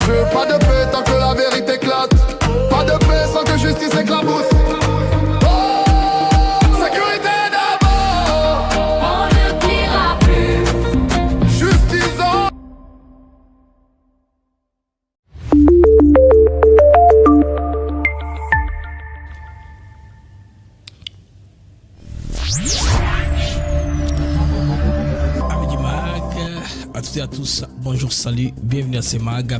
jeu. Pas de paix tant que la vérité éclate. Pas de paix sans que justice éclabousse. À tous, bonjour, salut, bienvenue à ces mags,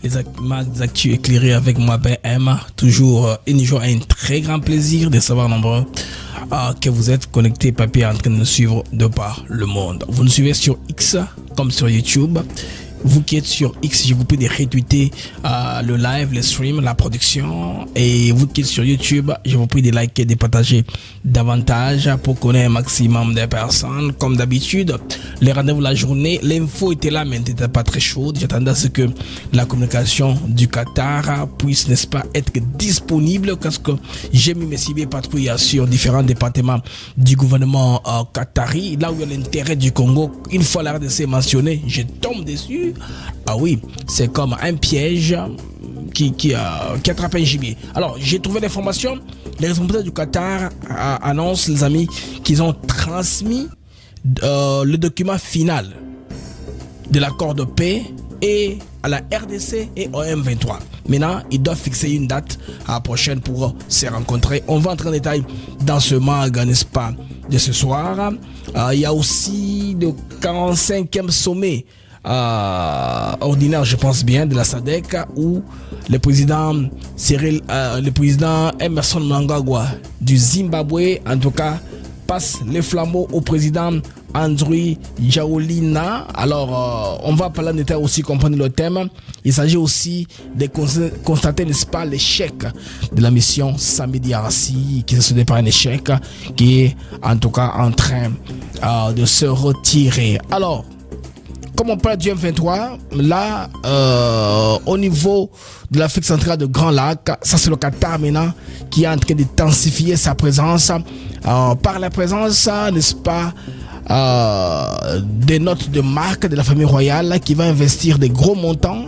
les mags actus éclairés avec moi Ben M. Toujours une joie et un très grand plaisir de savoir nombreux que vous êtes connectés, papier, en train de nous suivre de par le monde. Vous nous suivez sur X comme sur YouTube. Vous qui êtes sur X, je vous prie de retweeter le live, le stream, la production. Et vous qui êtes sur YouTube, je vous prie de liker, de partager davantage pour connaître un maximum de personnes. Comme d'habitude, les rendez-vous la journée, l'info était là, mais n'était pas très chaude. J'attendais à ce que la communication du Qatar puisse, n'est-ce pas, être disponible, parce que j'ai mis mes cibles patrouilles sur différents départements du gouvernement qatari. Là où il y a l'intérêt du Congo, une fois la RDC mentionnée, je tombe dessus. Ah oui, c'est comme un piège qui attrape un gibier. Alors, j'ai trouvé l'information. Les responsables du Qatar annoncent, les amis, qu'ils ont transmis le document final de l'accord de paix et à la RDC et au M23. Maintenant, ils doivent fixer une date prochaine pour se rencontrer. On va entrer en détail dans ce mag, n'est-ce pas, de ce soir. Il y a aussi le 45e sommet ordinaire, je pense bien, de la SADC, où le président Emmerson Mnangagwa du Zimbabwe, en tout cas, passe les flambeaux au président Andry Rajoelina. Alors, on va parler en détail aussi, comprendre le thème. Il s'agit aussi de constater, n'est-ce pas, l'échec de la mission Samedi Arasi, qui se soldait par un échec, qui est en tout cas en train de se retirer. Alors, comme on parle du M23, là, au niveau de l'Afrique centrale de Grand Lac, ça c'est le Qatar maintenant qui est en train d'intensifier sa présence par la présence, n'est-ce pas, des notes de marque de la famille royale qui va investir des gros montants,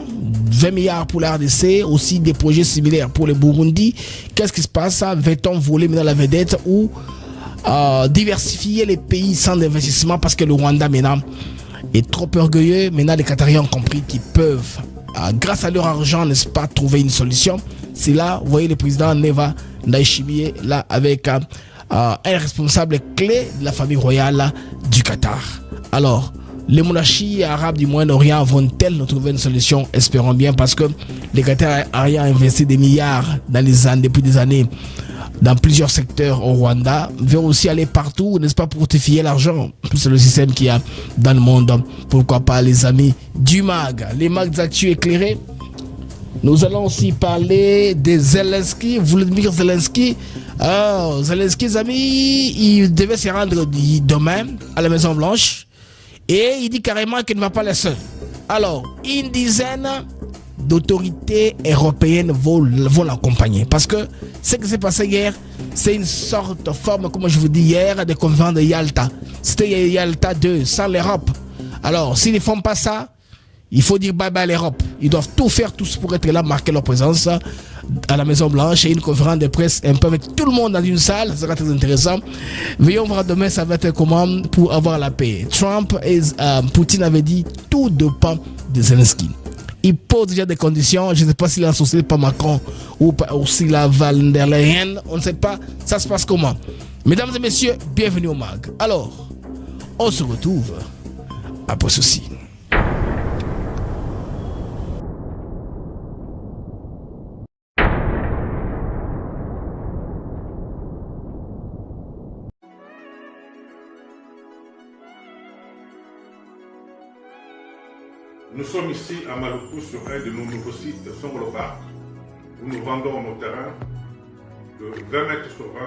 20 milliards pour la RDC, aussi des projets similaires pour le Burundi. Qu'est-ce qui se passe? Va-t-on voler maintenant la vedette ou diversifier les pays sans investissement, parce que le Rwanda maintenant est trop orgueilleux. Maintenant, les Qataris ont compris qu'ils peuvent, grâce à leur argent, n'est-ce pas, trouver une solution. C'est là, vous voyez, le président Neva Ndaïchimiye, là, avec un responsable clé de la famille royale du Qatar. Alors, les monarchies arabes du Moyen-Orient vont-elles nous trouver une solution? Espérons bien, parce que les Qataris ont investi des milliards dans les années, depuis des années, dans plusieurs secteurs au Rwanda, veut aussi aller partout, n'est-ce pas, pour fortifier l'argent. C'est le système qu'il y a dans le monde. Pourquoi pas, les amis du MAG, les MAG d'actu éclairés. Nous allons aussi parler de Zelensky, Volodymyr Zelensky. Zelensky, les amis, il devait se rendre demain à la Maison Blanche et il dit carrément qu'il ne va pas le seul. Alors, une dizaine d'autorités européennes vont l'accompagner, parce que ce qui s'est passé hier, c'est une sorte de forme, comme je vous dis hier, de conférence de Yalta. C'était Yalta 2 sans l'Europe. Alors, s'ils ne font pas ça, il faut dire bye bye à l'Europe. Ils doivent tout faire, tous pour être là, marquer leur présence à la Maison Blanche, et une conférence de presse un peu avec tout le monde dans une salle. Ça sera très intéressant. Voyons voir demain ça va être comment pour avoir la paix. Trump et Poutine avaient dit tout dépend de Zelensky. Il pose déjà des conditions. Je ne sais pas s'il est associé par Macron ou s'il a Van der Leyen. On ne sait pas. Ça se passe comment? Mesdames et messieurs, bienvenue au MAG. Alors, on se retrouve après ceci. Nous sommes ici à Maluku sur un de nos nouveaux sites, Songolo Park, où nous vendons nos terrains de 20 mètres sur 20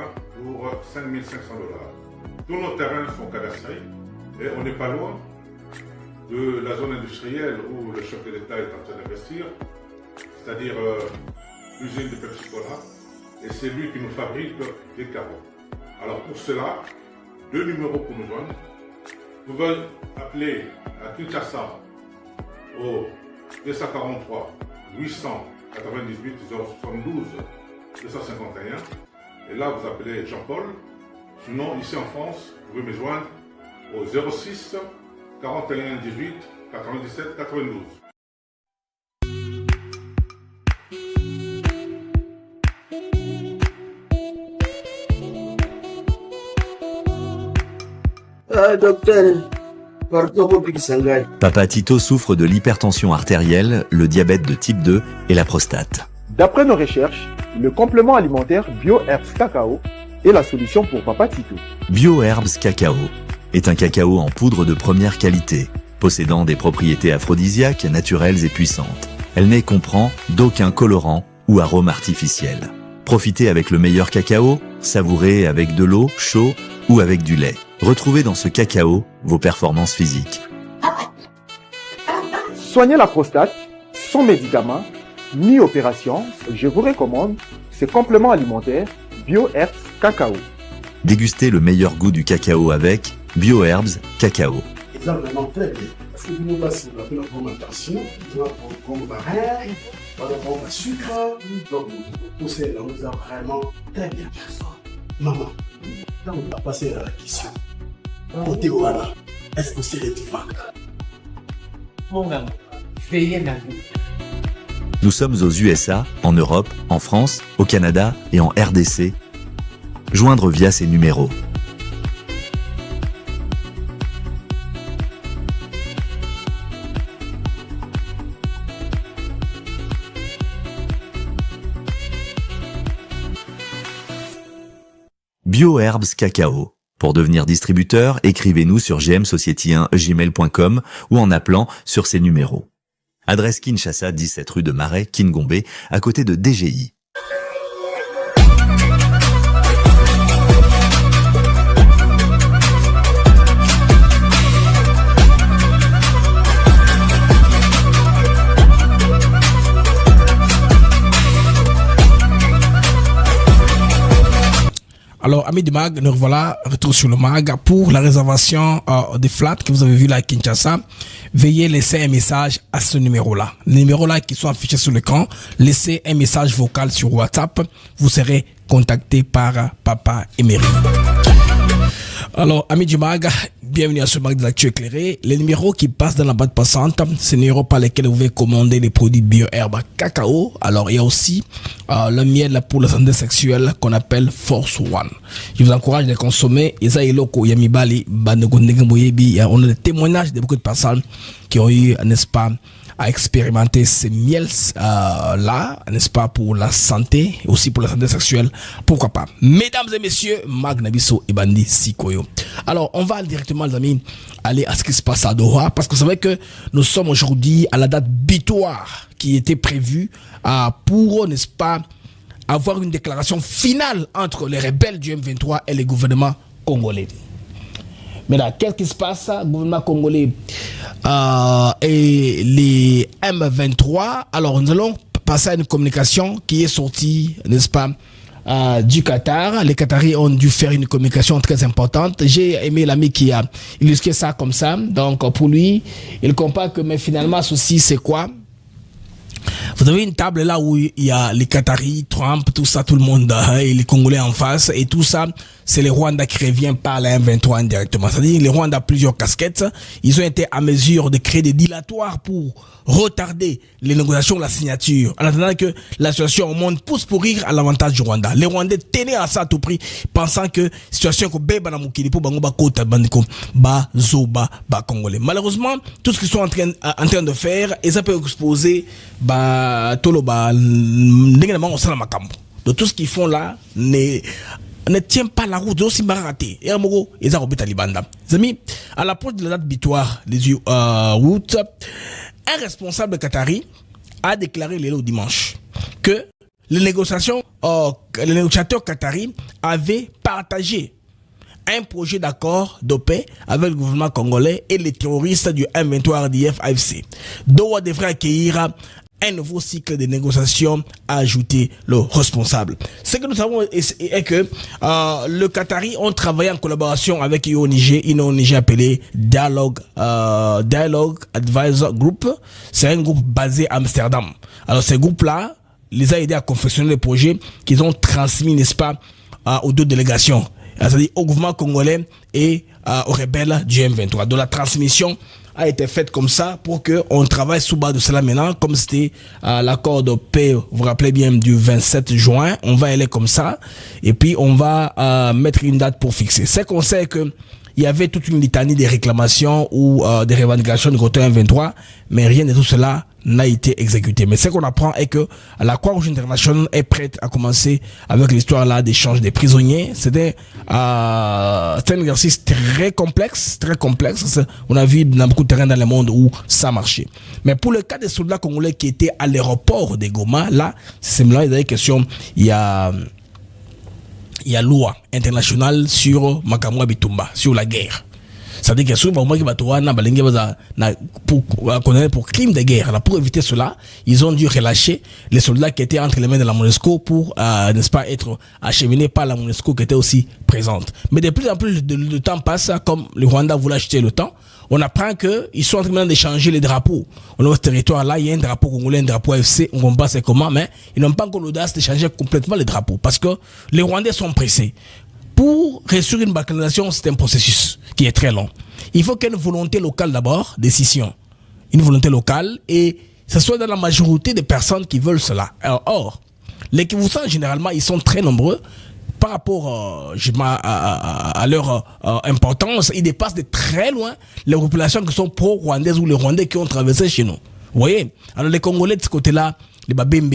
pour 5 500 $. Tous nos terrains sont cadastrés et on n'est pas loin de la zone industrielle où le chef de l'État est en train d'investir, c'est-à-dire l'usine de Pepsi Cola, et c'est lui qui nous fabrique des carreaux. Alors pour cela, 2 numéros pour nous joindre. Vous pouvez appeler à Kinshasa au 243 898 072 251. Et là, vous appelez Jean-Paul. Sinon, ici en France, vous pouvez me joindre au 06 41 18 97 92. Docteur, pardon pour Big Sangai. Papa Tito souffre de l'hypertension artérielle, le diabète de type 2 et la prostate. D'après nos recherches, le complément alimentaire BioHerbs Cacao est la solution pour Papa Tito. BioHerbs Cacao est un cacao en poudre de première qualité, possédant des propriétés aphrodisiaques, naturelles et puissantes. Elle ne comprend d'aucun colorant ou arôme artificiel. Profitez avec le meilleur cacao, savourez avec de l'eau, chaud ou avec du lait. Retrouvez dans ce cacao vos performances physiques. Soignez la prostate, sans médicaments, ni opération, je vous recommande ce complément alimentaire BioHerbs Cacao. Dégustez le meilleur goût du cacao avec BioHerbs Cacao. Ils ont vraiment très bien. Parce que nous, si on appelle la fermentation, nous avons comme barrière, nous avons le sucre, donc tout ça, nous avons vraiment très bien. Maman, là, on va passer à la question. Côté voilà, est-ce que c'est les vaincre? Mon gars, veillez la vie. Nous sommes aux USA, en Europe, en France, au Canada et en RDC. Joindre via ces numéros. BioHerbs Cacao. Pour devenir distributeur, écrivez-nous sur gmsociety1gmail.com ou en appelant sur ces numéros. Adresse Kinshasa, 17 rue de Marais, Kingombe, à côté de DGI. Alors, amis du MAG, nous revoilà, retour sur le MAG. Pour la réservation des flats que vous avez vu là à Kinshasa, veuillez laisser un message à ce numéro-là. Les numéros-là qui sont affichés sur l'écran, laissez un message vocal sur WhatsApp. Vous serez contacté par Papa Emery. Alors, amis du MAG, bienvenue à ce MAG des Actus éclairés. Les numéros qui passent dans la bande passante, c'est les numéros par lesquels vous pouvez commander les produits BioHerbs Cacao. Alors, il y a aussi le miel pour la santé sexuelle qu'on appelle Force One. Je vous encourage de consommer. On a des témoignages de beaucoup de personnes qui ont eu, n'est-ce pas, à expérimenter ces miels là, n'est-ce pas, pour la santé et aussi pour la santé sexuelle, pourquoi pas. Mesdames et messieurs, Magnabiso et Bandi Sikoyo. Alors, on va directement, les amis, aller à ce qui se passe à Doha, parce que c'est vrai que nous sommes aujourd'hui à la date butoir qui était prévue pour, n'est-ce pas, avoir une déclaration finale entre les rebelles du M23 et les gouvernements congolais. Mais là, qu'est-ce qui se passe? Le gouvernement congolais et les M23. Alors, nous allons passer à une communication qui est sortie, n'est-ce pas, du Qatar. Les Qataris ont dû faire une communication très importante. J'ai aimé l'ami qui a illustré ça comme ça. Donc, pour lui, il compare que, mais finalement, ceci, c'est quoi? Vous avez une table là où il y a les Qataris, Trump, tout ça, tout le monde, et les Congolais en face, et tout ça, c'est les Rwandais qui reviennent par la M23 indirectement. C'est-à-dire, les Rwandais ont plusieurs casquettes. Ils ont été à mesure de créer des dilatoires pour retarder les négociations, la signature, en attendant que la situation au monde pousse pour rire à l'avantage du Rwanda. Les Rwandais tenaient à ça à tout prix, pensant que situation que beba na mukili pour bango ba kota bandiko ba zoba ba congolais. Malheureusement, tout ce qu'ils sont en train de faire, et ça peut exposer ba tolo ba ndengema on sala makambo. De tout ce qu'ils font là ne tient pas la route, aussi raté. Et amogo, ils ont Talibanda. Les amis, à l'approche de la date butoir des août, un responsable qatari a déclaré le dimanche que les négociateurs qataris avaient partagé un projet d'accord de paix avec le gouvernement congolais et les terroristes du M23 RDF AFC. Doha devrait accueillir un nouveau cycle de négociations, a ajouté le responsable. Ce que nous savons est que le Qatari ont travaillé en collaboration avec une ONG appelée Dialogue Advisor Group. C'est un groupe basé à Amsterdam. Alors ce groupe-là les a aidés à confectionner les projets qu'ils ont transmis, n'est-ce pas, aux deux délégations, c'est-à-dire au gouvernement congolais et aux rebelles du M23. Donc la transmission a été faite comme ça pour qu'on travaille sous base de cela maintenant, comme c'était l'accord de paix, vous vous rappelez bien, du 27 juin, on va aller comme ça, et puis on va mettre une date pour fixer. C'est qu'on sait que il y avait toute une litanie de réclamations ou des revendications du côté M23, mais rien de tout cela n'a été exécuté. Mais ce qu'on apprend est que la Croix-Rouge internationale est prête à commencer avec l'histoire là d'échange des prisonniers. C'était un exercice très complexe. On a vu dans beaucoup de terrains dans le monde où ça marchait. Mais pour le cas des soldats congolais qui étaient à l'aéroport de Goma, là, c'est là, il y a des questions. Il y a loi internationale sur Makamwa Bitumba, sur la guerre. C'est-à-dire que souvent, pour crime de guerre, là, pour éviter cela, ils ont dû relâcher les soldats qui étaient entre les mains de la MONUSCO pour, n'est-ce pas, être acheminés par la MONUSCO qui était aussi présente. Mais de plus en plus, le temps passe, comme le Rwanda voulait acheter le temps, on apprend qu'ils sont en train d'échanger les drapeaux. Au notre territoire, là, il y a un drapeau congolais, un drapeau AFC, on ne comprend pas c'est comment, mais ils n'ont pas encore l'audace d'échanger complètement les drapeaux. Parce que les Rwandais sont pressés. Pour réussir une balkanisation, c'est un processus qui est très long. Il faut qu'il y ait une volonté locale d'abord, décision. Une volonté locale, et ce soit dans la majorité des personnes qui veulent cela. Or, les Kivoussans, généralement, ils sont très nombreux. Par rapport à leur importance, ils dépassent de très loin les populations qui sont pro-rwandaises ou les Rwandais qui ont traversé chez nous. Vous voyez? Alors les Congolais de ce côté-là, les Babembe,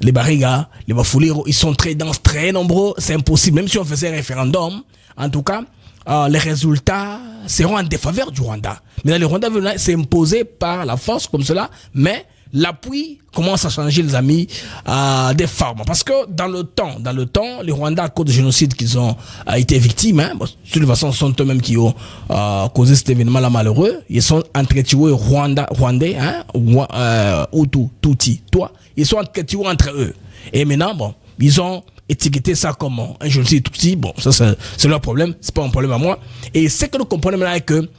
les Bariga, les Bafuliro, ils sont très denses, très nombreux. C'est impossible. Même si on faisait un référendum, en tout cas, les résultats seront en défaveur du Rwanda. Mais le Rwanda veut s'imposer par la force comme cela, mais l'appui commence à changer, les amis, des formes. Parce que dans le temps, les Rwandais, à cause du génocide qu'ils ont été victimes, de toute façon, ce sont eux-mêmes qui ont causé cet événement-là malheureux. Ils sont entretués Rwandais, Hutu, Tutsi, toi. Ils sont entretués entre eux. Et maintenant, ils ont étiqueté ça comme un génocide Tutsi. Bon, ça, c'est leur problème. C'est pas un problème à moi. Et ce que nous comprenons maintenant est que,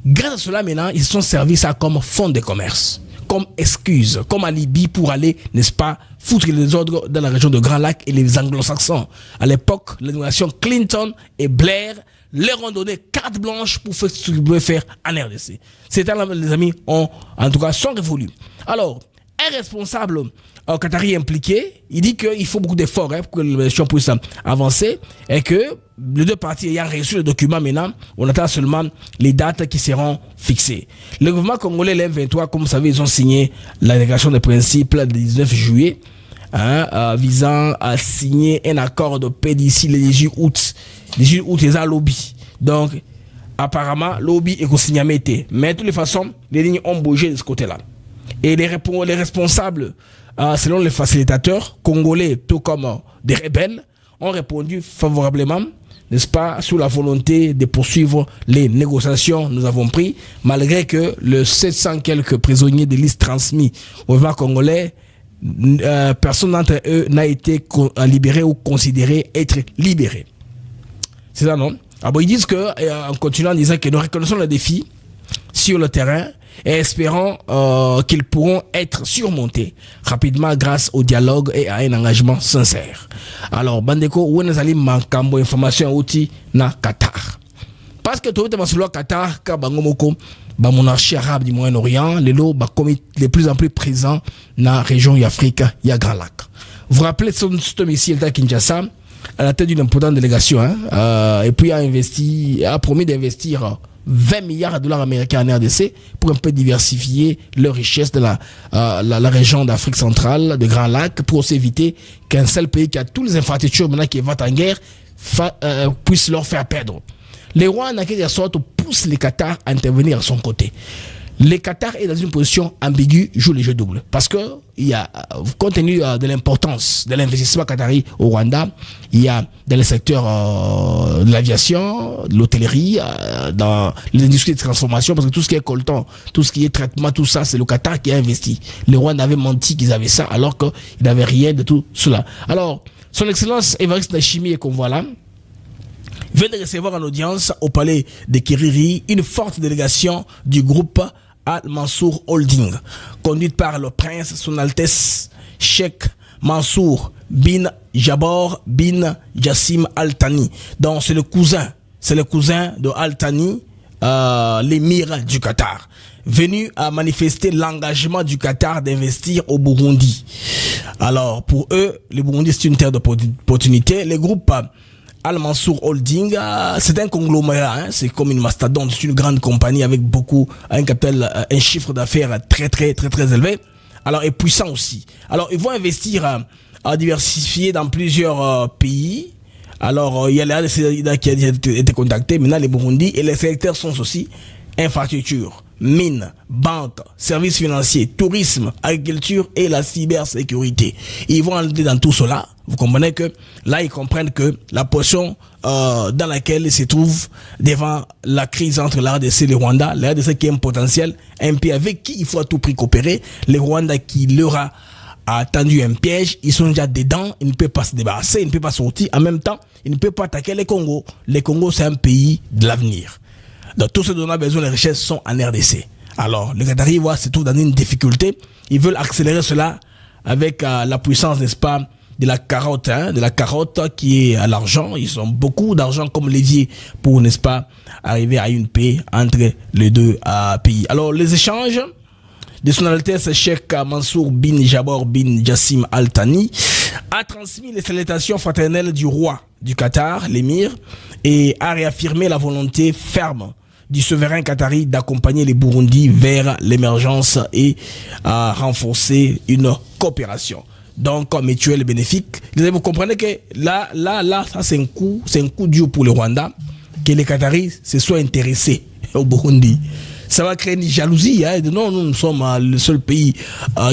grâce à cela, maintenant, ils sont servis ça comme fonds de commerce, comme excuse, comme alibi pour aller, n'est-ce pas, foutre les ordres dans la région de Grand Lac et les anglo-saxons. À l'époque, l'administration Clinton et Blair leur ont donné carte blanche pour faire ce qu'ils voulaient faire en RDC. Ces temps-là, les amis, en tout cas, sont révolus. Alors, un responsable qatari impliqué, il dit qu'il faut beaucoup d'efforts pour que l'élection puisse avancer et que les deux parties ayant reçu le document maintenant, on attend seulement les dates qui seront fixées. Le gouvernement congolais, l'M23, comme vous savez, ils ont signé la déclaration des principes le 19 juillet visant à signer un accord de paix d'ici le 18 août. 18 août, ils ont lobby. Donc, apparemment, lobby est consigné, mais de toutes les façons, les lignes ont bougé de ce côté-là. Et les responsables, selon les facilitateurs congolais, tout comme des rebelles, ont répondu favorablement, n'est-ce pas, sous la volonté de poursuivre les négociations. Nous avons pris, malgré que le 700 quelques prisonniers de liste transmis au gouvernement congolais, personne d'entre eux n'a été libéré ou considéré être libéré. C'est ça, non? Ils disent que, en continuant en disant que nous reconnaissons le défi sur le terrain et espérons qu'ils pourront être surmontés rapidement grâce au dialogue et à un engagement sincère. Alors, Bandeko, où nous allons manquer d'informations outil na Qatar? Parce que tout le monde Qatar, car la monarchie arabe du Moyen-Orient, les lots de plus en plus présents dans la région d'Afrique, il y a Grand Lac. Vous vous rappelez son domicile à Kinshasa, à la tête d'une importante délégation, et puis a promis d'investir 20 milliards de dollars américains en RDC pour un peu diversifier leurs richesses de la région d'Afrique centrale, de Grand Lac, pour aussi éviter qu'un seul pays qui a toutes les infrastructures maintenant qui va en guerre puisse leur faire perdre. Les rois, en quelque sorte, poussent les Qatar à intervenir à son côté. le Qatar est dans une position ambiguë, joue les jeux doubles. Parce que, compte tenu de l'importance de l'investissement qatari au Rwanda, il y a dans le secteur de l'aviation, de l'hôtellerie, dans les industries de transformation, parce que tout ce qui est coltan, tout ce qui est traitement, tout ça, c'est le Qatar qui a investi. Les Rwandais avaient menti qu'ils avaient ça, alors qu'ils n'avaient rien de tout cela. Alors, son Excellence Évariste Ndayishimiye qu'on voit là, vient de recevoir en audience au palais de Kiriri une forte délégation du groupe Al-Mansour Holding, conduite par le prince Son Altesse Cheikh Mansour bin Jabor bin Jassim Al-Thani. Donc c'est le cousin de Al-Thani, l'émir du Qatar, venu à manifester l'engagement du Qatar d'investir au Burundi. Alors pour eux, le Burundi c'est une terre d'opportunité. Les groupes Al-Mansour Holding, c'est un conglomérat, c'est comme une mastodonte, c'est une grande compagnie avec un capital, un chiffre d'affaires très élevé. Alors, et puissant aussi. Alors, ils vont investir à diversifier dans plusieurs pays. Alors, il y a les RDC qui a été contacté. Maintenant, les Burundi et les secteurs sont aussi infrastructure, mines, banques, services financiers, tourisme, agriculture et la cybersécurité. Ils vont aller dans tout cela. Vous comprenez que là, ils comprennent que la position dans laquelle ils se trouvent devant la crise entre la RDC et le Rwanda, la RDC qui est un potentiel, un pays avec qui il faut à tout prix coopérer, le Rwanda qui leur a tendu un piège, ils sont déjà dedans, ils ne peuvent pas se débarrasser, ils ne peuvent pas sortir. En même temps, ils ne peuvent pas attaquer les Congo. Les Congo, c'est un pays de l'avenir. Donc, tout ce dont on a besoin, les richesses sont en RDC. Alors, les Qataris se trouvent dans une difficulté. Ils veulent accélérer cela avec la puissance, n'est-ce pas, de la carotte qui est à l'argent. Ils ont beaucoup d'argent comme levier pour, n'est-ce pas, arriver à une paix entre les deux pays. Alors, les échanges de Son Altesse Cheikh Mansour bin Jabor bin Jassim Al-Thani a transmis les salutations fraternelles du roi du Qatar, l'émir, et a réaffirmé la volonté ferme du souverain qatari d'accompagner les Burundi vers l'émergence et à renforcer une coopération. Donc, mutuel et bénéfique. Vous comprenez que là, ça c'est un coup dur pour le Rwanda, que les Qataris se soient intéressés au Burundi. Ça va créer une jalousie. Non, nous sommes le seul pays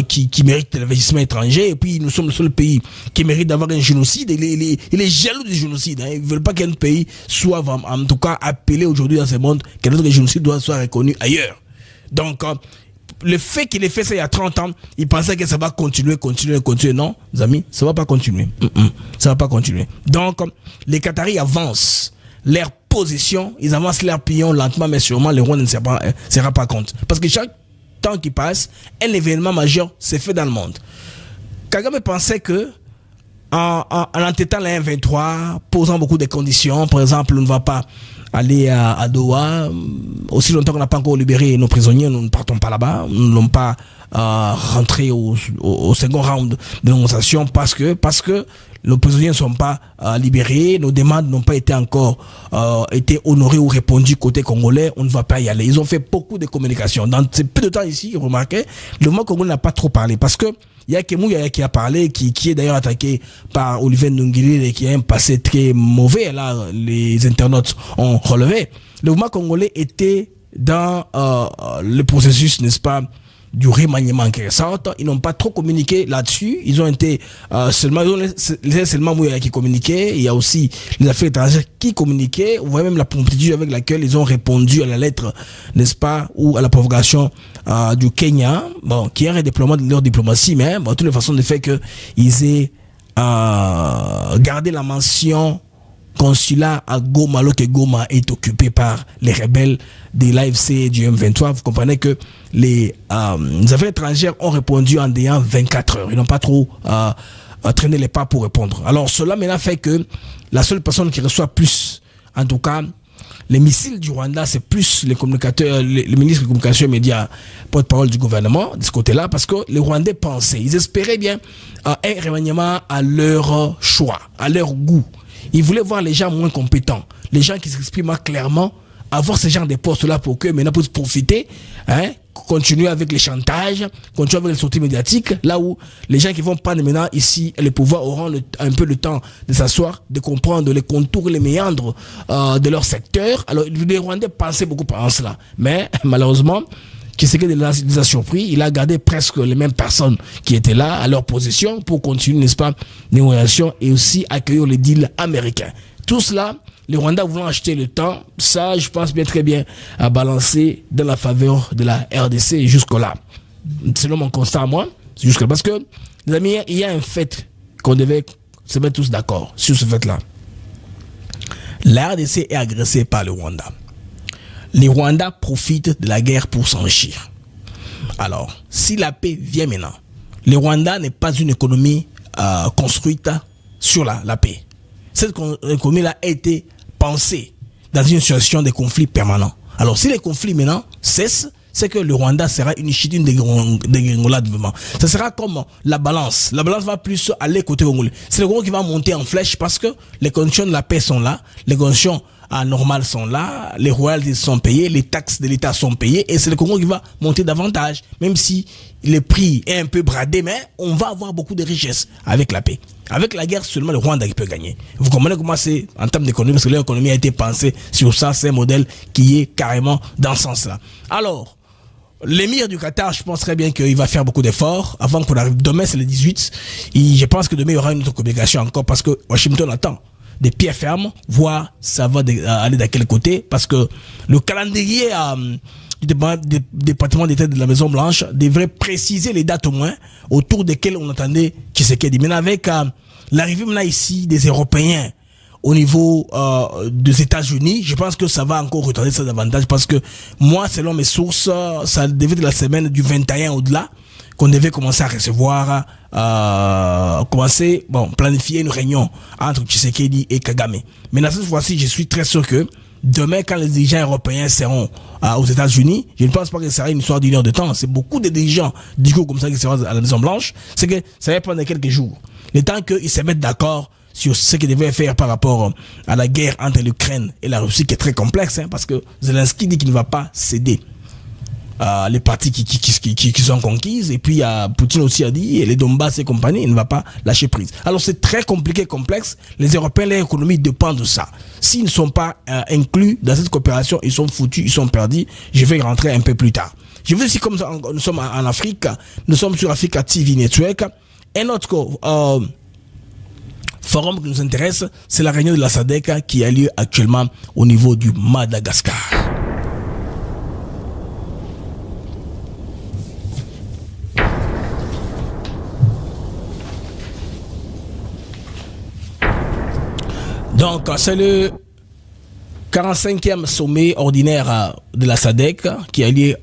qui mérite l'investissement étranger, et puis nous sommes le seul pays qui mérite d'avoir un génocide. Il est jaloux du génocide. Ils ne veulent pas qu'un pays soit, en tout cas, appelé aujourd'hui dans ce monde, que notre génocide soit reconnu ailleurs. Donc, le fait qu'il ait fait ça il y a 30 ans, il pensait que ça va continuer. Non, les amis, ça va pas continuer. Ça va pas continuer. Donc, les Qataris avancent leur position, ils avancent leur pion lentement, mais sûrement, le Rwanda ne se rend pas compte. Parce que chaque temps qui passe, un événement majeur s'est fait dans le monde. Kagame pensait que, en entêtant la M23, posant beaucoup de conditions, par exemple, on ne va pas aller à Doha, aussi longtemps qu'on n'a pas encore libéré nos prisonniers, nous ne partons pas là-bas, nous ne l'avons pas rentré au second round de négociation parce que nos prisonniers ne sont pas libérés, nos demandes n'ont pas été encore été honorées ou répondues côté congolais, on ne va pas y aller. Ils ont fait beaucoup de communication. Dans ce peu de temps ici, remarquez, le mouvement congolais n'a pas trop parlé parce que il y a Kemou qui a parlé, qui est d'ailleurs attaqué par Olivier Ndungili et qui a un passé très mauvais. Là, les internautes ont relevé. Le mouvement congolais était dans le processus, n'est-ce pas, du remaniement en quelque sorte. Ils n'ont pas trop communiqué là-dessus. Ils ont été seulement Mouya qui communiquait. Il y a aussi les affaires étrangères qui communiquaient. Vous voyez même la promptitude avec laquelle ils ont répondu à la lettre, n'est-ce pas, ou à la provocation du Kenya, bon, qui est un redéploiement de leur diplomatie, mais bon, de toutes les façons, le fait qu'ils aient gardé la mention consulat à Goma, alors que Goma est occupé par les rebelles de l'AFC et du M23. Vous comprenez que les affaires étrangères ont répondu en ayant 24 heures. Ils n'ont pas trop traîné les pas pour répondre. Alors cela maintenant fait que la seule personne qui reçoit plus, en tout cas, les missiles du Rwanda, c'est plus les communicateurs, les ministres de communication et médias, porte-parole du gouvernement, de ce côté-là, parce que les Rwandais pensaient, ils espéraient bien un remaniement à leur choix, à leur goût. Ils voulaient voir les gens moins compétents, les gens qui s'expriment clairement, avoir ce genre de postes-là pour que maintenant puissent profiter, continuer avec les chantages, continuer avec les sorties médiatiques, là où les gens qui vont prendre maintenant ici le pouvoir auront un peu le temps de s'asseoir, de comprendre les contours, les méandres de leur secteur. Alors les Rwandais pensaient beaucoup à cela, mais malheureusement, Tshisekedi les a surpris. Il a gardé presque les mêmes personnes qui étaient là à leur position pour continuer, n'est-ce pas, les négociations et aussi accueillir les deals américains. Tout cela, les Rwandais voulant acheter le temps, ça, je pense bien très bien à balancer dans la faveur de la RDC jusque-là. Selon mon constat à moi, c'est jusque-là. Parce que, les amis, il y a un fait qu'on devait se mettre tous d'accord sur ce fait-là. La RDC est agressée par le Rwanda. Les Rwandais profitent de la guerre pour s'enrichir. Alors, si la paix vient maintenant, le Rwanda n'est pas une économie construite sur la paix. Cette économie-là a été pensée dans une situation de conflit permanent. Alors, si les conflits maintenant cessent, c'est que le Rwanda sera une chute, une dégringolade. Ça sera comme la balance. La balance va plus aller côté congolais. C'est le Congo qui va monter en flèche parce que les conditions de la paix sont là, les conditions normales sont là, les royalties sont payées, les taxes de l'État sont payées et c'est le Congo qui va monter davantage. Même si le prix est un peu bradé, mais on va avoir beaucoup de richesses avec la paix. Avec la guerre, seulement le Rwanda qui peut gagner. Vous comprenez comment c'est en termes d'économie, parce que l'économie a été pensée sur ça, c'est un modèle qui est carrément dans ce sens-là. Alors, l'émir du Qatar, je pense très bien qu'il va faire beaucoup d'efforts avant qu'on arrive. Demain, c'est le 18. Et je pense que demain, il y aura une autre communication encore parce que Washington attend des pieds fermes, voir ça va aller de quel côté. Parce que le calendrier du département d'État de la Maison Blanche devrait préciser les dates au moins autour desquelles on attendait Tshisekedi. Maintenant, avec l'arrivée maintenant ici des Européens au niveau des États-Unis, je pense que ça va encore retarder ça davantage parce que moi, selon mes sources, ça devait être la semaine du 21 au-delà qu'on devait commencer à recevoir, planifier une réunion entre Tshisekedi et Kagame. Mais dans cette fois-ci, je suis très sûr que demain, quand les dirigeants européens seront aux États-Unis, je ne pense pas que ça sera une histoire d'une heure de temps. C'est beaucoup de dirigeants du coup comme ça qui seront à la Maison Blanche. C'est que ça va prendre quelques jours. Le temps qu'ils se mettent d'accord sur ce qu'ils devaient faire par rapport à la guerre entre l'Ukraine et la Russie, qui est très complexe, parce que Zelensky dit qu'il ne va pas céder les parties qui sont conquises, et puis Poutine aussi a dit, et les Donbass et compagnie, il ne va pas lâcher prise. Alors c'est très compliqué, complexe. Les Européens, leur économie dépend de ça. S'ils ne sont pas inclus dans cette coopération, ils sont foutus, ils sont perdus. Je vais rentrer un peu plus tard. Je veux aussi, comme nous sommes en Afrique, nous sommes sur Africa TV Network, un autre forum qui nous intéresse, c'est la réunion de la SADC qui a lieu actuellement au niveau du Madagascar. Donc, c'est le 45e sommet ordinaire de la SADC qui a lieu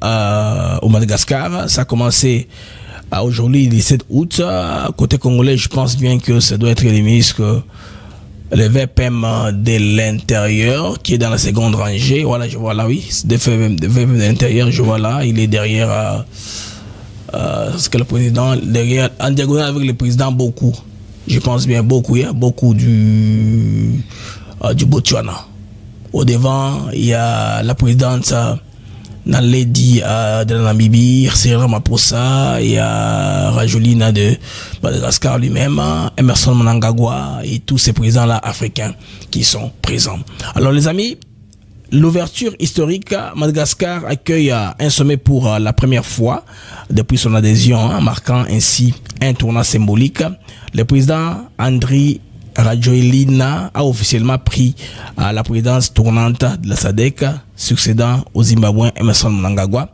au Madagascar. Ça a commencé aujourd'hui, le 17 août. Côté congolais, je pense bien que ça doit être le ministre, le VPM de l'intérieur, qui est dans la seconde rangée. Voilà, je vois là, oui. Le VPM de l'intérieur, je vois là. Il est derrière ce que le président, derrière, en diagonale avec le président, beaucoup. Je pense bien beaucoup, il y a beaucoup du Botswana. Au devant, il y a la présidente Naledi de la Namibie, Cyril Ramaphosa, il y a Rajolina de Madagascar lui-même, Emerson Mnangagwa et tous ces présidents-là africains qui sont présents. Alors les amis, l'ouverture historique, Madagascar accueille un sommet pour la première fois depuis son adhésion, marquant ainsi un tournant symbolique. Le président Andry Rajoelina a officiellement pris la présidence tournante de la SADC, succédant au Zimbabwe Emerson Mnangagwa.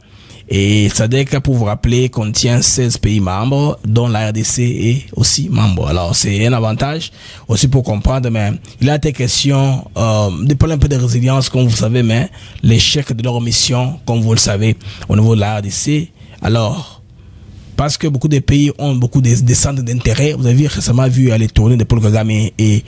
Et SADC, pour vous rappeler, contient 16 pays membres, dont la RDC est aussi membre. Alors, c'est un avantage aussi pour comprendre, mais il a été question de parler un peu de résilience, comme vous savez, mais l'échec de leur mission, comme vous le savez, au niveau de la RDC. Alors, parce que beaucoup de pays ont beaucoup de centres d'intérêt. Vous avez récemment vu les tournées de Paul Kagame et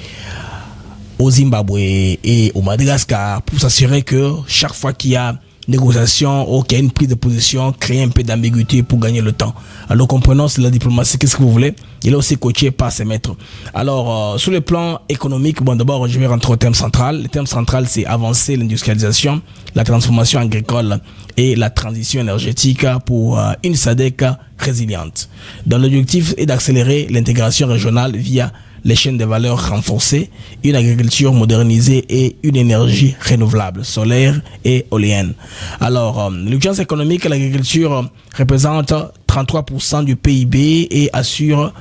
au Zimbabwe et au Madagascar pour s'assurer que chaque fois qu'il y a négociation ou qu'il y a une prise de position, créer un peu d'ambiguïté pour gagner le temps. Alors comprenons, c'est la diplomatie, qu'est-ce que vous voulez. Il est aussi coaché par ses maîtres. Alors sur le plan économique, bon d'abord je vais rentrer au thème central. Le thème central c'est avancer l'industrialisation, la transformation agricole et la transition énergétique pour une SADC résiliente. Dans l'objectif est d'accélérer l'intégration régionale via les chaînes de valeur renforcées, une agriculture modernisée et une énergie renouvelable, solaire et éolienne. Alors, l'urgence économique, l'agriculture représente 33% du PIB et assure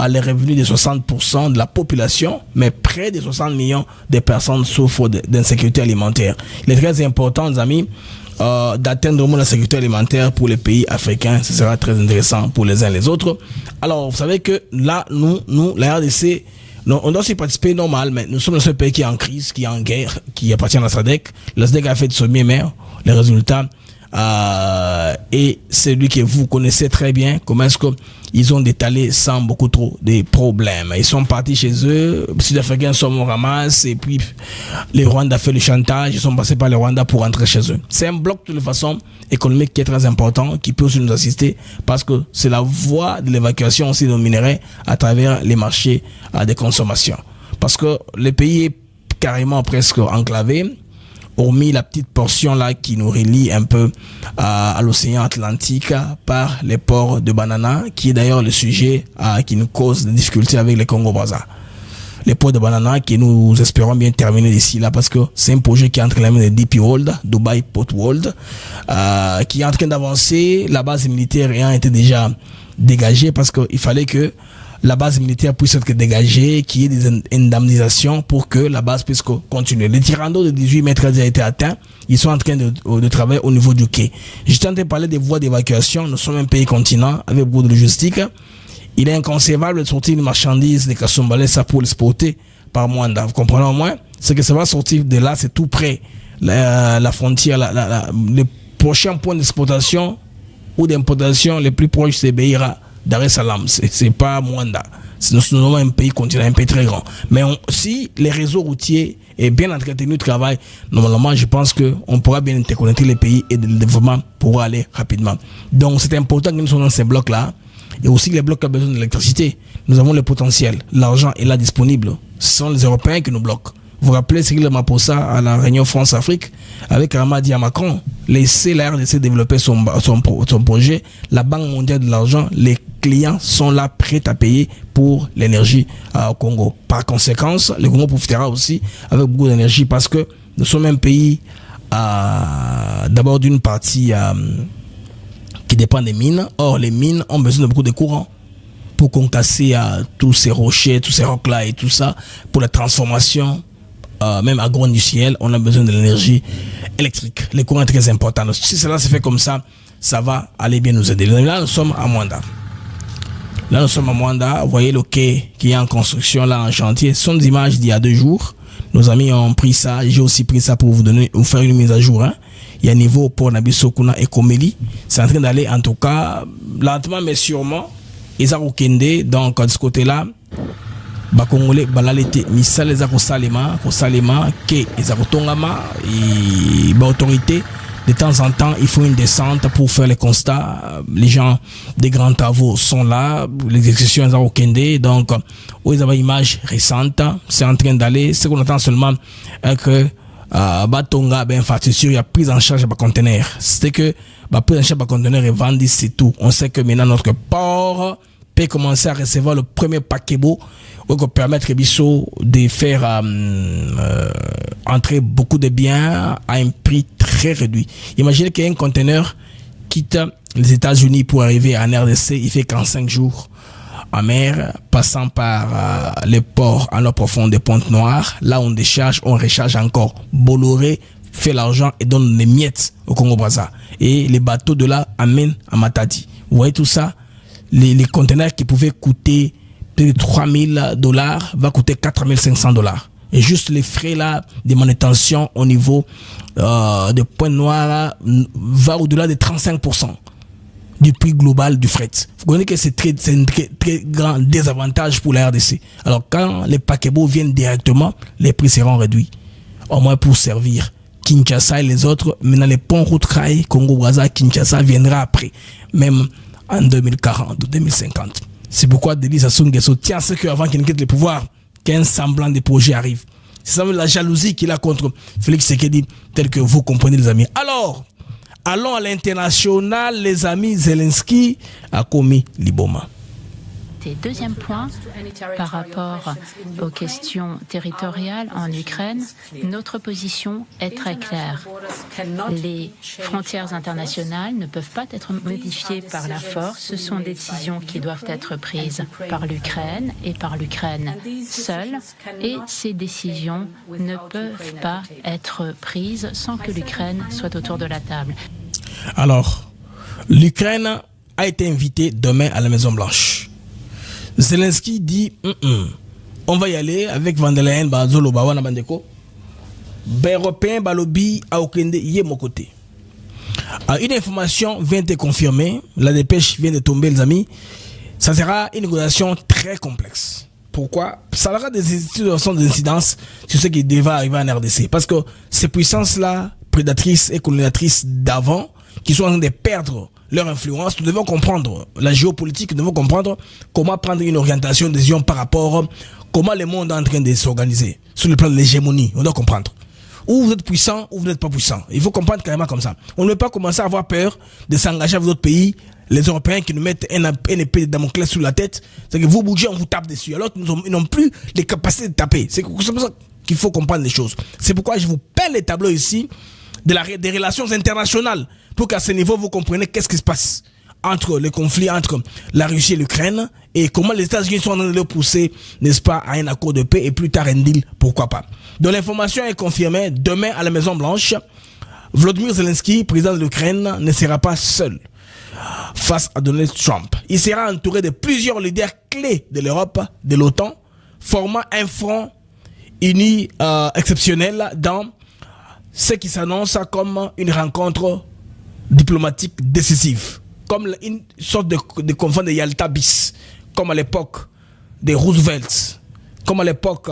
les revenus de 60% de la population, mais près de 60 millions de personnes souffrent d'insécurité alimentaire. Il est très important, les amis, d'atteindre au moins la sécurité alimentaire pour les pays africains. Ce sera très intéressant pour les uns et les autres. Alors, vous savez que là, nous la RDC, on doit aussi participer normal, mais nous sommes le seul pays qui est en crise, qui est en guerre, qui appartient à la SADC. La SADC a fait de sommet-mère les résultats. Et c'est lui que vous connaissez très bien. Comment est-ce qu'ils ont détalé sans beaucoup trop de problèmes. Ils sont partis chez eux, les Sud-Africains sont au ramasse, et puis les Rwandais ont fait le chantage, ils sont passés par les Rwandais pour rentrer chez eux. C'est un bloc de toute façon économique qui est très important, qui peut aussi nous assister, parce que c'est la voie de l'évacuation aussi de nos minerais à travers les marchés de consommation. Parce que le pays est carrément presque enclavé, hormis la petite portion là qui nous relie un peu à l'océan Atlantique par les ports de Banana, qui est d'ailleurs le sujet qui nous cause des difficultés avec les Congo-Brazza. Les ports de Banana que nous espérons bien terminer d'ici là, parce que c'est un projet qui est entre les mains de DP World, Dubai Port World, qui est en train d'avancer. La base militaire ayant été déjà dégagée, parce qu'il fallait que la base militaire puisse être dégagée, qu'il y ait des indemnisations pour que la base puisse continuer. Les Tyrando de 18 mètres a déjà été atteint. Ils sont en train de travailler au niveau du quai. J'étais en train de parler des voies d'évacuation. Nous sommes un pays continent avec beaucoup de logistique. Il est inconcevable de sortir une marchandise de Kasumbalé, ça pour l'exporter par Mwanda. Vous comprenez au moins? Ce que ça va sortir de là, c'est tout près. La frontière, le prochain point d'exportation ou d'importation le plus proche, c'est Beira. Dar es Salaam, c'est pas Mwanda. Nous sommes un pays continent, un pays très grand. Mais si les réseaux routiers est bien entretenu, travail, normalement, je pense qu'on pourra bien interconnecter les pays et le développement pourra aller rapidement. Donc, c'est important que nous soyons dans ces blocs-là. Et aussi, les blocs ont besoin d'électricité. Nous avons le potentiel. L'argent est là disponible. Ce sont les Européens qui nous bloquent. Vous vous rappelez Cyril Ramaphosa à la réunion France-Afrique avec Ramadi à Macron, laisser la RDC développer son projet, la Banque mondiale de l'argent, les clients sont là prêts à payer pour l'énergie au Congo. Par conséquent, le Congo profitera aussi avec beaucoup d'énergie, parce que nous sommes un pays d'abord d'une partie qui dépend des mines. Or, les mines ont besoin de beaucoup de courant pour concasser tous ces rochers, tous ces rocs-là et tout ça, pour la transformation. Même agro-industriel, on a besoin de l'énergie électrique. Le courant est très important. Donc, si cela se fait comme ça, ça va aller bien nous aider. Là, nous sommes à Mwanda. Vous voyez le quai qui est en construction, là, en chantier. Ce sont des images d'il y a 2 jours. Nos amis ont pris ça. J'ai aussi pris ça pour vous faire une mise à jour. Il y a un niveau pour Nabiso Kuna et Komeli. C'est en train d'aller, en tout cas, lentement, mais sûrement. Ezaro Kende, donc, de ce côté-là, Bakongole balalete misale za kosalema ke ezako tongama et autorité de temps en temps il faut une descente pour faire les constats. Les gens des grands travaux sont là, l'exécution est au Kende, donc où ils avaient une image récente, c'est en train d'aller. Ce qu'on attend seulement que Batonga infrastructure, il y a prise en charge par conteneur. C'est que prise en charge par conteneur et vendu, c'est tout. On sait que maintenant notre port peut commencer à recevoir le premier paquebot pour permettre de faire entrer beaucoup de biens à un prix très réduit. Imaginez qu'un conteneur quitte les États-Unis pour arriver en RDC, il fait 45 jours en mer, passant par les ports en eau profonde de Pointe-Noire. Là, on décharge, on recharge encore. Bolloré fait l'argent et donne les miettes au Congo-Brazza. Et les bateaux de là amènent à Matadi. Vous voyez tout ça? Les conteneurs qui pouvaient coûter plus de $3,000 va coûter $4,500. Et juste les frais là de manutention au niveau de Pointe-Noire va au-delà de 35% du prix global du fret. Vous connaissez que c'est un très grand désavantage pour la RDC. Alors quand les paquebots viennent directement, les prix seront réduits. Au moins pour servir Kinshasa et les autres. Maintenant les ponts routes rail, Congo-Brazza, Kinshasa viendra après. Même en 2040 ou 2050. C'est pourquoi Denis Sassou Nguesso tient ce qu'avant qu'il ne quitte le pouvoir, qu'un semblant de projet arrive. C'est ça la jalousie qu'il a contre Félix Tshisekedi, tel que vous comprenez les amis. Alors, allons à l'international, les amis. Zelensky a commis Liboma. respectée. Deuxième point, par rapport aux questions territoriales en Ukraine, notre position est très claire. Les frontières internationales ne peuvent pas être modifiées par la force. Ce sont des décisions qui doivent être prises par l'Ukraine et par l'Ukraine seule. Et ces décisions ne peuvent pas être prises sans que l'Ukraine soit autour de la table. Alors, l'Ukraine a été invitée demain à la Maison-Blanche. Zelensky dit on va y aller avec Van der Leyen, Bazolo, Bawana Bandeko. Européen, Balobi, Aokende, yé mon côté. Une information vient de confirmer, la dépêche vient de tomber, les amis. Ça sera une négociation très complexe. Pourquoi? Ça aura des incidences sur ce qui devrait arriver en RDC. Parce que ces puissances-là, prédatrices et colonisatrices d'avant, qui sont en train de perdre leur influence, nous devons comprendre la géopolitique, nous devons comprendre comment prendre une orientation, une décision par rapport à comment le monde est en train de s'organiser. Sur le plan de l'hégémonie, on doit comprendre. Ou vous êtes puissant, ou vous n'êtes pas puissant. Il faut comprendre carrément comme ça. On ne peut pas commencer à avoir peur de s'engager avec d'autres pays, les Européens qui nous mettent une épée de Damoclès sous la tête. C'est que vous bougez, on vous tape dessus. Alors qu'ils n'ont plus les capacités de taper. C'est pour ça qu'il faut comprendre les choses. C'est pourquoi je vous peins les tableaux ici des relations internationales pour qu'à ce niveau, vous compreniez qu'est-ce qui se passe entre le conflit entre la Russie et l'Ukraine et comment les États-Unis sont en train de le pousser, n'est-ce pas, à un accord de paix et plus tard un deal, pourquoi pas. Donc l'information est confirmée demain à la Maison-Blanche. Volodymyr Zelensky, président de l'Ukraine, ne sera pas seul face à Donald Trump. Il sera entouré de plusieurs leaders clés de l'Europe, de l'OTAN, formant un front uni exceptionnel dans ce qui s'annonce comme une rencontre diplomatique décisive, comme une sorte de conflit de Yalta bis, comme à l'époque des Roosevelt, comme à l'époque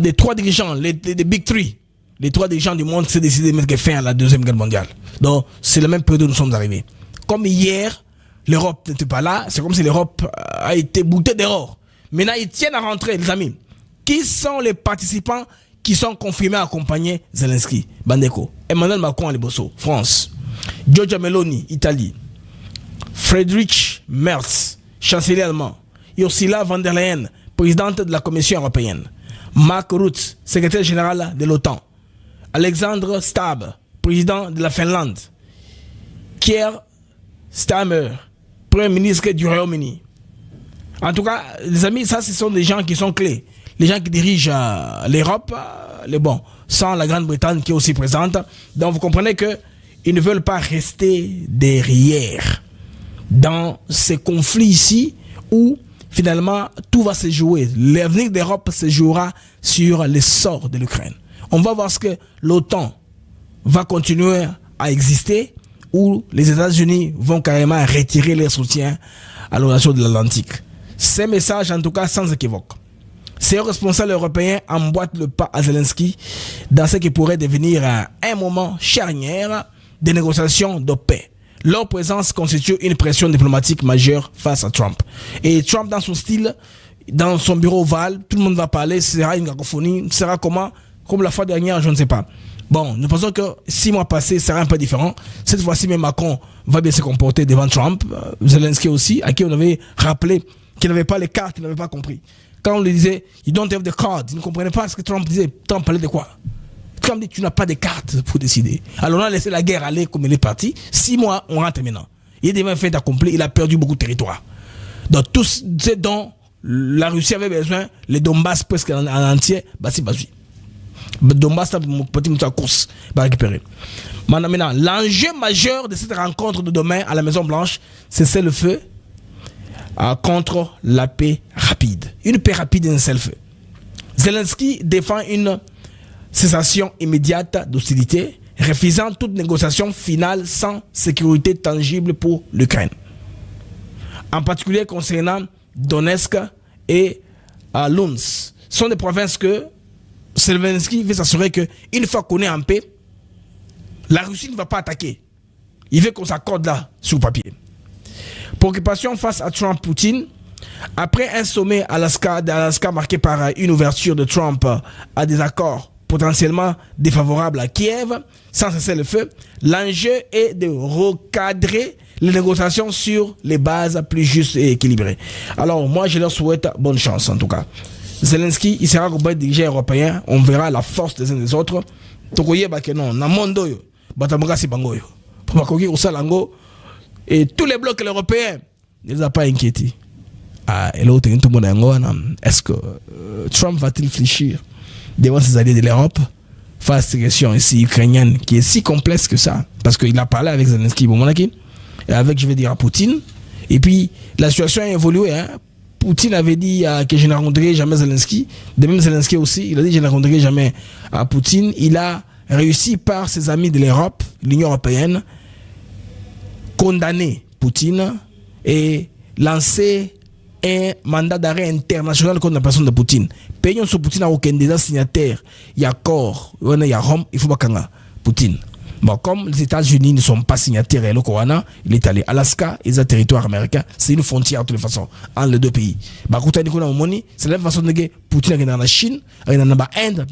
des trois dirigeants, les Big Three, les trois dirigeants du monde qui s'est décidé de mettre fin à la Deuxième Guerre mondiale. Donc c'est la même période où nous sommes arrivés. Comme hier, l'Europe n'était pas là, c'est comme si l'Europe a été boutée dehors. Maintenant, ils tiennent à rentrer, les amis. Qui sont les participants qui sont confirmés à accompagner Zelensky? Bandeko, Emmanuel Macron à Liboso, France. Giorgia Meloni, Italie. Friedrich Merz, chancelier allemand. Ursula von der Leyen, présidente de la Commission européenne. Mark Rutte, secrétaire général de l'OTAN. Alexandre Stubb, président de la Finlande. Keir Starmer, premier ministre du Royaume-Uni. En tout cas, les amis, ça, ce sont des gens qui sont clés. Les gens qui dirigent l'Europe, sans la Grande-Bretagne qui est aussi présente. Donc, vous comprenez qu'ils ne veulent pas rester derrière dans ces conflits ici où, finalement, tout va se jouer. L'avenir de l'Europe se jouera sur les sorts de l'Ukraine. On va voir ce que l'OTAN va continuer à exister ou les États-Unis vont carrément retirer leur soutien à l'organisation de l'Atlantique. Ces messages, en tout cas, sans équivoque. Ces responsables européens emboîtent le pas à Zelensky dans ce qui pourrait devenir un moment charnière des négociations de paix. Leur présence constitue une pression diplomatique majeure face à Trump. Et Trump, dans son style, dans son bureau ovale, tout le monde va parler, ce sera une cacophonie, ce sera comment? Comme la fois dernière, je ne sais pas. Bon, nous pensons que 6 mois passés sera un peu différent. Cette fois-ci, même Macron va bien se comporter devant Trump. Zelensky aussi, à qui on avait rappelé qu'il n'avait pas les cartes, qu'il n'avait pas compris. Quand on lui disait, you don't have the cards, il ne comprenait pas ce que Trump disait. Trump parlait de quoi? Trump dit, tu n'as pas de cartes pour décider. Alors on a laissé la guerre aller comme elle est partie. 6 mois, on rentre maintenant. Il est déjà fait accompli, il a perdu beaucoup de territoire. Donc tout ce dont la Russie avait besoin, les Donbass presque en entier, c'est basé. Donbass, c'est mon petit mouton à course, va récupérer. Maintenant, l'enjeu majeur de cette rencontre de demain à la Maison-Blanche, c'est le feu contre la paix rapide. Une paix rapide et un cessez-le-feu. Zelensky défend une cessation immédiate d'hostilité, refusant toute négociation finale sans sécurité tangible pour l'Ukraine. En particulier concernant Donetsk et Luhansk. Ce sont des provinces que Zelensky veut s'assurer qu'une fois qu'on est en paix, la Russie ne va pas attaquer. Il veut qu'on s'accorde là, sur papier. Préoccupation face à Trump-Poutine. Après un sommet d'Alaska marqué par une ouverture de Trump à des accords potentiellement défavorables à Kiev, sans cesser le feu, l'enjeu est de recadrer les négociations sur les bases plus justes et équilibrées. Alors, moi, je leur souhaite bonne chance, en tout cas. Zelensky, il sera comme dirigeant européen. On verra la force des uns des autres. Tokoye bakeno, na mondo yo, batamoka si bango yo. Bakoki usalango. Et tous les blocs européens ne les a pas inquiétés. Ah, et l'autre, tout le monde est-ce que Trump va-t-il fléchir devant ses alliés de l'Europe face à cette question ici ukrainienne qui est si complexe que ça? Parce qu'il a parlé avec Zelensky, et avec, je vais dire, Poutine. Et puis, la situation a évolué. Hein. Poutine avait dit que je ne rencontrerai jamais Zelensky. De même Zelensky aussi, il a dit que je ne rencontrerai jamais Poutine. Il a réussi par ses amis de l'Europe, l'Union européenne, condamner Poutine et lancer un mandat d'arrêt international contre la personne de Poutine. Payons sur Poutine à aucun des signataires. Il y a accord, il y a Rome, il faut pas Poutine. Bon, comme les États-Unis ne sont pas signataires et le Corona, il est allé. Alaska est un territoire américain, c'est une frontière de toutes les façons entre les deux pays. Bah, c'est la même façon de dire Poutine est dans la Chine, il est dans l'Inde,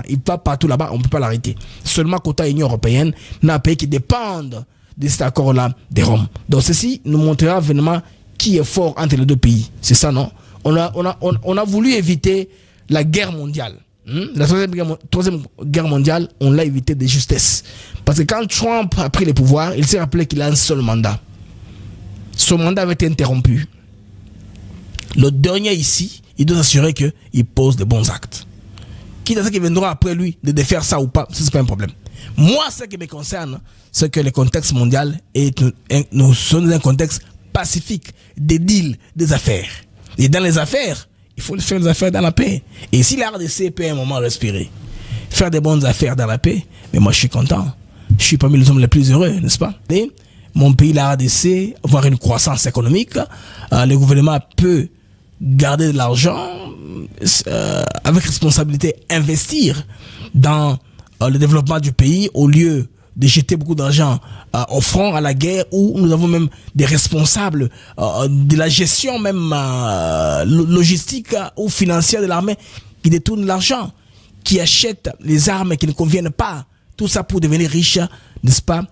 il va partout là-bas, on ne peut pas l'arrêter. Seulement côté Union européenne, n'a un pays qui dépendent de cet accord-là de Rome. Donc ceci nous montrera vraiment qui est fort entre les deux pays. C'est ça, non? On a voulu éviter la guerre mondiale. La troisième guerre mondiale, on l'a évité de justesse. Parce que quand Trump a pris le pouvoir, il s'est rappelé qu'il a un seul mandat. Son mandat avait été interrompu. Le dernier ici, il doit s'assurer qu'il pose de bons actes. Qui dans ce qui viendra après lui, de défaire ça ou pas, ça c'est pas un problème. Moi, ce qui me concerne, c'est que le contexte mondial nous sommes dans un contexte pacifique, des deals, des affaires. Et dans les affaires, il faut faire des affaires dans la paix. Et si la RDC peut à un moment respirer, faire des bonnes affaires dans la paix, mais moi je suis content. Je suis parmi les hommes les plus heureux, n'est-ce pas? Et mon pays, la RDC, avoir une croissance économique, le gouvernement peut garder de l'argent, avec responsabilité, investir dans le développement du pays au lieu de jeter beaucoup d'argent au front, à la guerre, où nous avons même des responsables de la gestion même logistique ou financière de l'armée qui détournent l'argent, qui achètent les armes qui ne conviennent pas. Tout ça pour devenir riche, n'est-ce pas,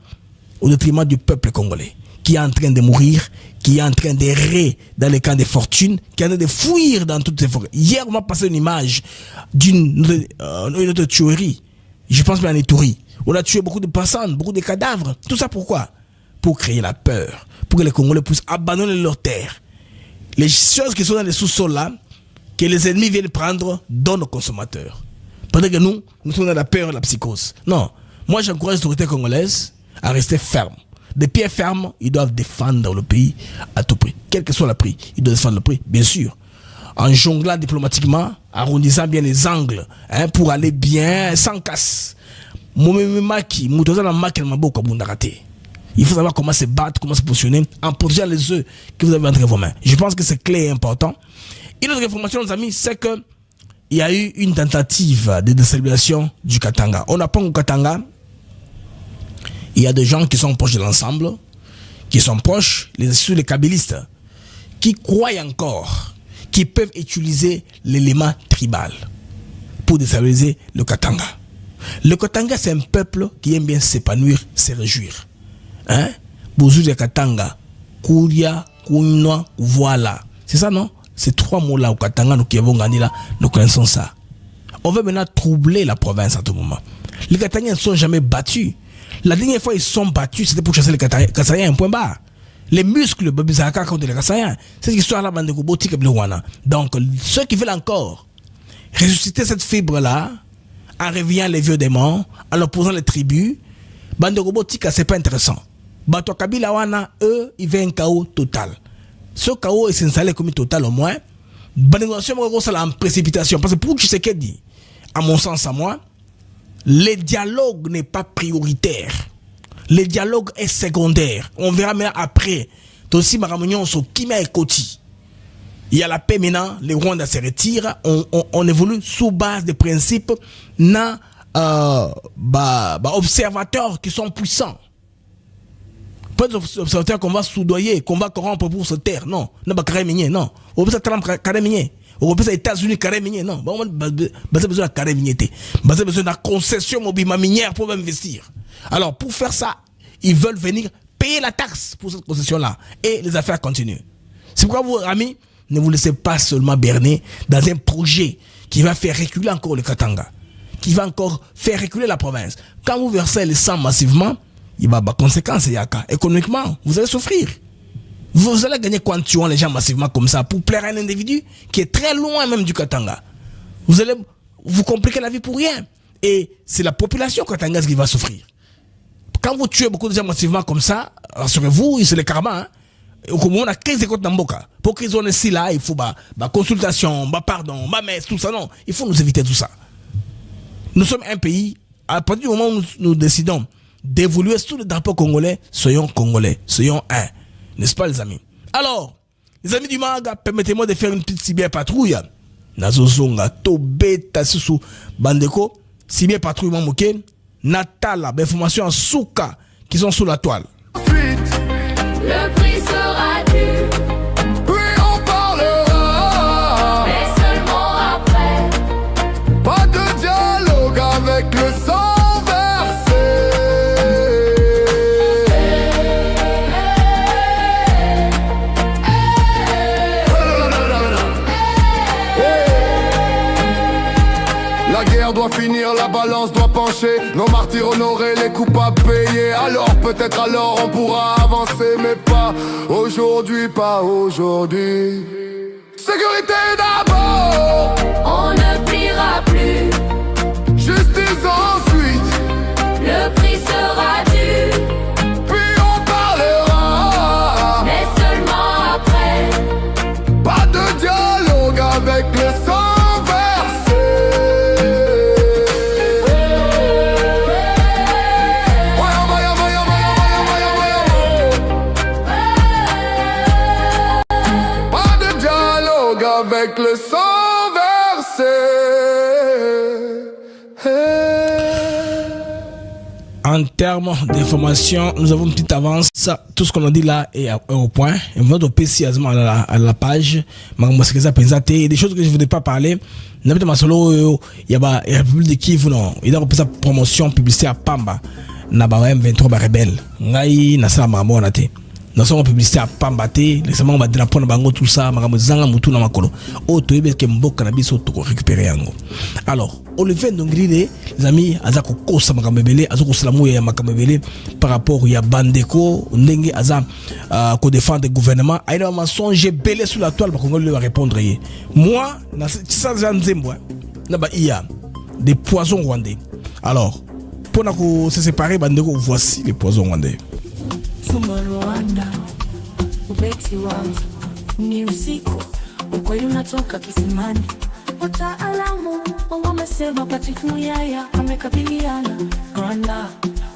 au détriment du peuple congolais, qui est en train de mourir, qui est en train d'errer dans les camps de fortune, qui est en train de fuir dans toutes ces forêts. Hier, on m'a passé une image d'une autre tuerie. Je pense bien à Ituri. On a tué beaucoup de personnes, beaucoup de cadavres. Tout ça pourquoi? Pour créer la peur, pour que les Congolais puissent abandonner leurs terres. Les choses qui sont dans les sous-sols là, que les ennemis viennent prendre, donnent aux consommateurs. Pendant que nous sommes dans la peur et la psychose. Non, moi j'encourage les autorités congolaises à rester fermes. Des pieds fermes, ils doivent défendre le pays à tout prix. Quel que soit le prix, ils doivent défendre le prix, bien sûr. En jonglant diplomatiquement, arrondissant bien les angles, pour aller bien, sans casse. Il faut savoir comment se battre, comment se positionner en protégeant les œufs que vous avez entre vos mains. Je pense que c'est clé et important. Une autre information, les amis, c'est que il y a eu une tentative de déstabilisation du Katanga. On apprend au Katanga, il y a des gens qui sont proches de l'ensemble, qui sont proches, les kabylistes, qui croient encore qu'ils peuvent utiliser l'élément tribal pour déstabiliser le Katanga. Le Katanga, c'est un peuple qui aime bien s'épanouir, se réjouir. Bouzou de Katanga, Kouria, Kouinoa, voilà. C'est ça, non? Ces trois mots-là au Katanga, nous qui avons gagné là, nous connaissons ça. On veut maintenant troubler la province à tout moment. Les Katangais ne sont jamais battus. La dernière fois ils sont battus, c'était pour chasser les Kassaïens, un point barre. Les muscles, Babizaka contre les Kassaïens. C'est cette histoire-là, donc, ceux qui veulent encore ressusciter cette fibre-là, en réveillant les vieux démons, en leur posant les tribus, Banderobotika, c'est pas intéressant. Bato Kabila Wana, eux, ils veulent un chaos total. Ce chaos est installé comme total au moins. Banderobotika, c'est en précipitation. Parce que pour Tshisekedi, à mon sens, à moi, le dialogue n'est pas prioritaire. Le dialogue est secondaire. On verra maintenant après. Aussi, Maramunion, sur Kimia et Koti. Il y a la paix maintenant, les Rwandais se retirent. On évolue sous base des principes observateurs qui sont puissants. Pas des observateurs qu'on va soudoyer, qu'on va corrompre pour se taire. Non. Non, non. On peut aux États-Unis, non. On a besoin de carré minier. On a besoin de la concession mobile minière pour investir. Alors, pour faire ça, ils veulent venir payer la taxe pour cette concession-là. Et les affaires continuent. C'est pourquoi vous, amis, ne vous laissez pas seulement berner dans un projet qui va faire reculer encore le Katanga, qui va encore faire reculer la province. Quand vous versez les sangs massivement, il va y avoir des conséquences. Économiquement, vous allez souffrir. Vous allez gagner quoi en tuant les gens massivement comme ça pour plaire à un individu qui est très loin même du Katanga. Vous allez vous compliquer la vie pour rien. Et c'est la population katangaise qui va souffrir. Quand vous tuez beaucoup de gens massivement comme ça, rassurez-vous, c'est le karma. Comme on a 15 écoutes dans Mboka. Pour qu'ils soient ici là, il faut consultation, pardon, messe, tout ça. Non, il faut nous éviter tout ça. Nous sommes un pays, à partir du moment où nous décidons d'évoluer sous le drapeau congolais, soyons un. N'est-ce pas, les amis? Alors, les amis du Maga, permettez-moi de faire une petite cyberpatrouille. Nazozonga, Tobeta, Susu, Bandeko, cyberpatrouille, Mamoké, Natala, informations en Souka qui sont sous la toile. Le prix sera dû, puis on parlera, mais seulement après. Pas de dialogue avec le sang versé. La guerre doit finir, la balance doit pencher. Nos martyrs honorés, les coupables payés. Alors peut-être alors on pourra avancer, mais pas aujourd'hui, pas aujourd'hui. Sécurité d'abord, On ne pliera plus, justice ensuite, le prix sera dû, puis on parlera, mais seulement après. pas de dialogue avec le sang versé. Pas de dialogue avec le sang versé. En termes d'information, nous avons une petite avance. Tout ce qu'on a dit là est au point. Et vous êtes précisément à la page. Et des choses que je ne voudrais pas parler. Il y a la République de Kivu, non. Il y a une promotion publicité à Pamba. Na M23 rebelle. Ngai na sa mamo na te. Nous sommes en publicité à Pambaté, récemment on va dire la bango tout ça, maramozanga mutu na makolo. Oh to yebe ke mboka na biso to récupérer yango. Alors, Olivier Ndongrile, les amis, azako kosa makamebele, azako salamu ya makamebele par rapport ya Bandeko, ndenge aza ko défendre le gouvernement, aïna un mensonge belé sur la toile, Congolais lui va répondre. Moi, na ça nzembo, na ba iya des poisons rwandais. Alors, pour se séparer Bandeko, voici les poisons rwandais. Rwanda, ubeti wangu ni usiku, ukweli unatoka kisimani. Wataalamu wamesema Patrick Muyaya amekabiliana Rwanda,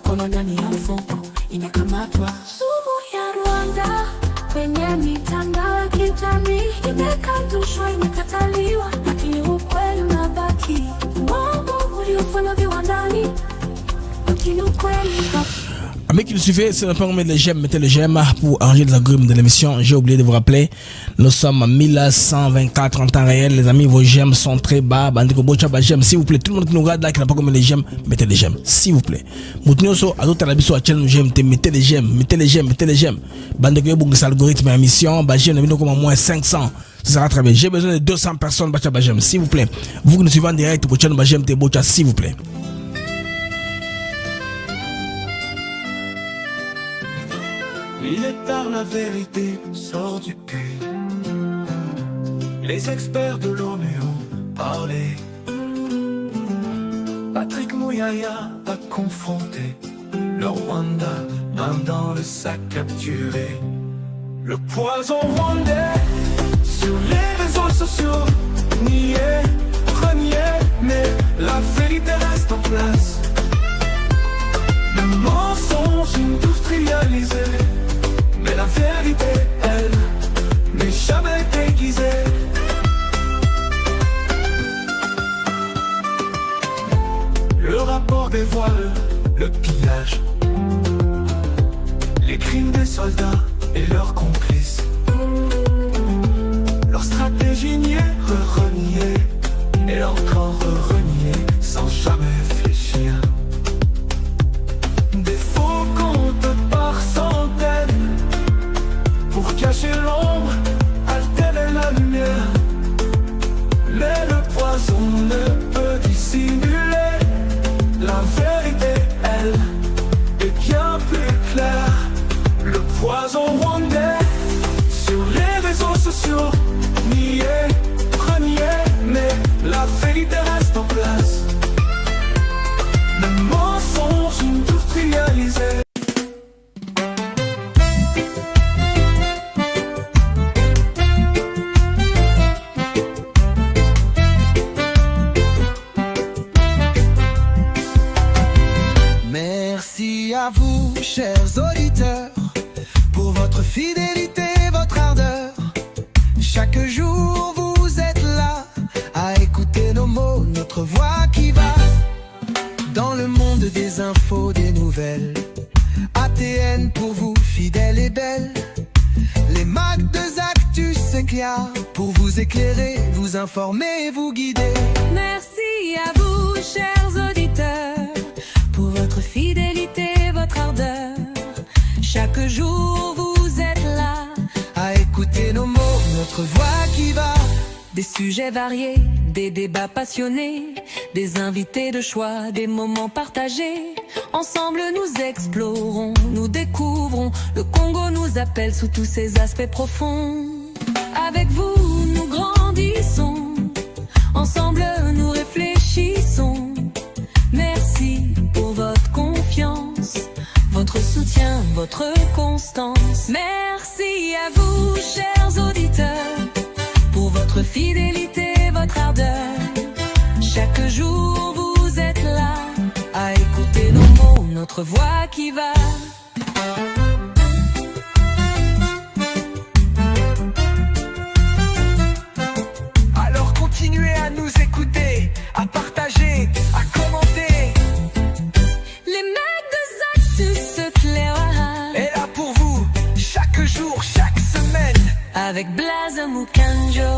kono ndani ya mfuko imekamatwa. Sumu ya Rwanda kwenye mitandao ya kijamii imekatushwa, imekataliwa, lakini ukweli unabaki. Mambo uliofanya viwandani, lakini ukweli Amis qui nous suivez, c'est le temps de mettre les j'aime, mettez les j'aime pour arranger les algorithmes de l'émission. J'ai oublié de vous rappeler, nous sommes à 1124 en temps réel. Les amis, vos j'aime sont très bas. Bandiko bocha ba j'aime, s'il vous plaît. Tout le monde qui nous regarde là, qui n'a pas comme les j'aime, mettez les j'aime, s'il vous plaît. Moutinioso, à d'autres abisso à channel nous j'aime, mettez les j'aime, mettez les j'aime, mettez les j'aime. Bandiko yo bouge algorithme à émission, ba j'aime, nous comme au moins 500. Ça sera très bien. J'ai besoin de 200 personnes, bacha ba j'aime, s'il vous plaît. Vous qui nous suivez en direct, pour channel ba j'aime, te bocha, s'il vous plaît. Il est tard, la vérité sort du puits. Les experts de l'ONU ont parlé. Patrick Muyaya a confronté le Rwanda, main dans le sac capturé. Le poison rwandais sur les réseaux sociaux, nié, renié, mais la vérité reste en place. Le mensonge industrialisé, mais la vérité, elle, n'est jamais déguisée. Le rapport dévoile le pillage, les crimes des soldats et leurs complices, leur stratégie niée, reniée, et encore reniée, sans jamais fléchir. Des faux comptes par centaines, fidélité, votre ardeur. Chaque jour vous êtes là à écouter nos mots, notre voix qui va dans le monde des infos, des nouvelles. ATN pour vous, fidèle et belle. Les Mac de Actus s'éclairent pour vous éclairer, vous informer et vous guider. Merci à vous, chers auditeurs, pour votre fidélité, votre ardeur. Chaque jour vous êtes là à écouter nos mots, notre voix qui va. Des sujets variés, des débats passionnés, des invités de choix, des moments partagés. Ensemble nous explorons, nous découvrons. Le Congo nous appelle sous tous ses aspects profonds. Avec vous nous grandissons, ensemble nous réfléchissons. Merci pour votre confiance, votre soutien, votre constance. Merci à vous, chers auditeurs, pour votre fidélité, votre ardeur. Chaque jour vous êtes là à écouter nos mots, notre voix qui va. Alors continuez à nous écouter, à partager, à commenter. Les mecs de Actus s'éclairent Et là pour vous, chaque jour, chaque semaine. avec Blaise Mukanjo.